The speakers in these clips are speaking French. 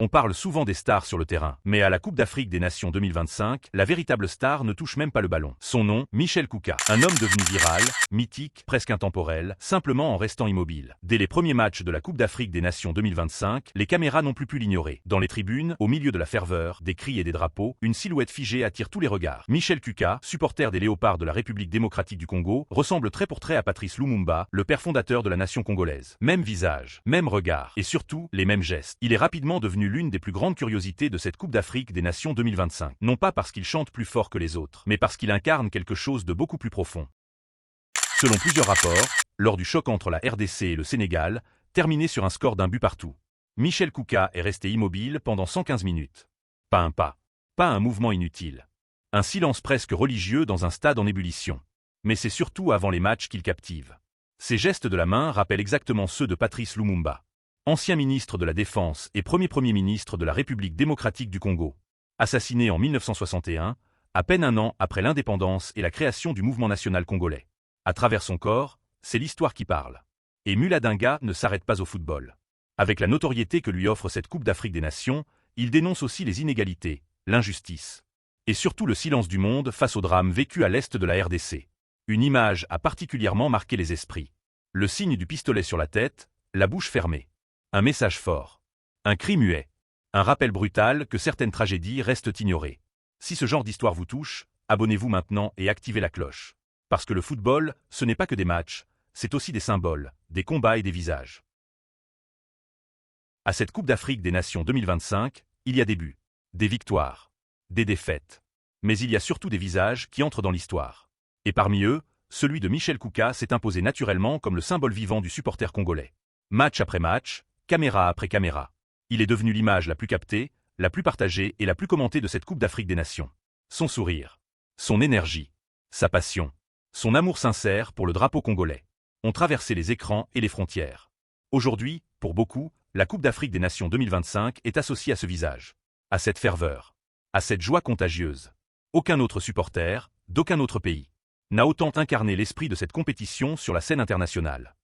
On parle souvent des stars sur le terrain, mais à la Coupe d'Afrique des Nations 2025, la véritable star ne touche même pas le ballon. Son nom, Michel Kouka. Un homme devenu viral, mythique, presque intemporel, simplement en restant immobile. Dès les premiers matchs de la Coupe d'Afrique des Nations 2025, les caméras n'ont plus pu l'ignorer. Dans les tribunes, au milieu de la ferveur, des cris et des drapeaux, une silhouette figée attire tous les regards. Michel Kouka, supporter des Léopards de la République démocratique du Congo, ressemble trait pour trait à Patrice Lumumba, le père fondateur de la nation congolaise. Même visage, même regard, et surtout, les mêmes gestes. Il est rapidement devenu l'une des plus grandes curiosités de cette Coupe d'Afrique des Nations 2025. Non pas parce qu'il chante plus fort que les autres, mais parce qu'il incarne quelque chose de beaucoup plus profond. Selon plusieurs rapports, lors du choc entre la RDC et le Sénégal, terminé sur un score d'un but partout, Michel Kouka est resté immobile pendant 115 minutes. Pas un pas, pas un mouvement inutile. Un silence presque religieux dans un stade en ébullition. Mais c'est surtout avant les matchs qu'il captive. Ses gestes de la main rappellent exactement ceux de Patrice Lumumba, ancien ministre de la Défense et premier ministre de la République démocratique du Congo, assassiné en 1961, à peine un an après l'indépendance et la création du mouvement national congolais. À travers son corps, c'est l'histoire qui parle. Et Muladinga ne s'arrête pas au football. Avec la notoriété que lui offre cette Coupe d'Afrique des Nations, il dénonce aussi les inégalités, l'injustice, et surtout le silence du monde face au drame vécu à l'est de la RDC. Une image a particulièrement marqué les esprits. Le signe du pistolet sur la tête, la bouche fermée. Un message fort. Un cri muet. Un rappel brutal que certaines tragédies restent ignorées. Si ce genre d'histoire vous touche, abonnez-vous maintenant et activez la cloche. Parce que le football, ce n'est pas que des matchs, c'est aussi des symboles, des combats et des visages. À cette Coupe d'Afrique des Nations 2025, il y a des buts, des victoires, des défaites. Mais il y a surtout des visages qui entrent dans l'histoire. Et parmi eux, celui de Michel Kouka s'est imposé naturellement comme le symbole vivant du supporter congolais. Match après match, caméra après caméra. Il est devenu l'image la plus captée, la plus partagée et la plus commentée de cette Coupe d'Afrique des Nations. Son sourire, son énergie, sa passion, son amour sincère pour le drapeau congolais ont traversé les écrans et les frontières. Aujourd'hui, pour beaucoup, la Coupe d'Afrique des Nations 2025 est associée à ce visage, à cette ferveur, à cette joie contagieuse. Aucun autre supporter, d'aucun autre pays, n'a autant incarné l'esprit de cette compétition sur la scène internationale.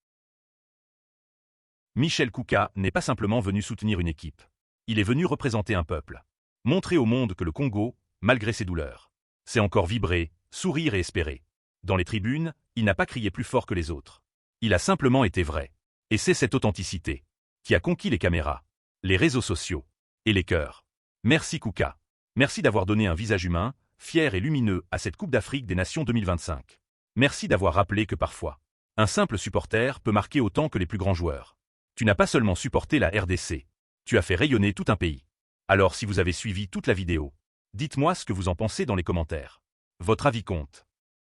Michel Kouka n'est pas simplement venu soutenir une équipe. Il est venu représenter un peuple. Montrer au monde que le Congo, malgré ses douleurs, sait encore vibrer, sourire et espérer. Dans les tribunes, il n'a pas crié plus fort que les autres. Il a simplement été vrai. Et c'est cette authenticité qui a conquis les caméras, les réseaux sociaux et les cœurs. Merci Kouka. Merci d'avoir donné un visage humain, fier et lumineux à cette Coupe d'Afrique des Nations 2025. Merci d'avoir rappelé que parfois, un simple supporter peut marquer autant que les plus grands joueurs. Tu n'as pas seulement supporté la RDC, tu as fait rayonner tout un pays. Alors si vous avez suivi toute la vidéo, dites-moi ce que vous en pensez dans les commentaires. Votre avis compte.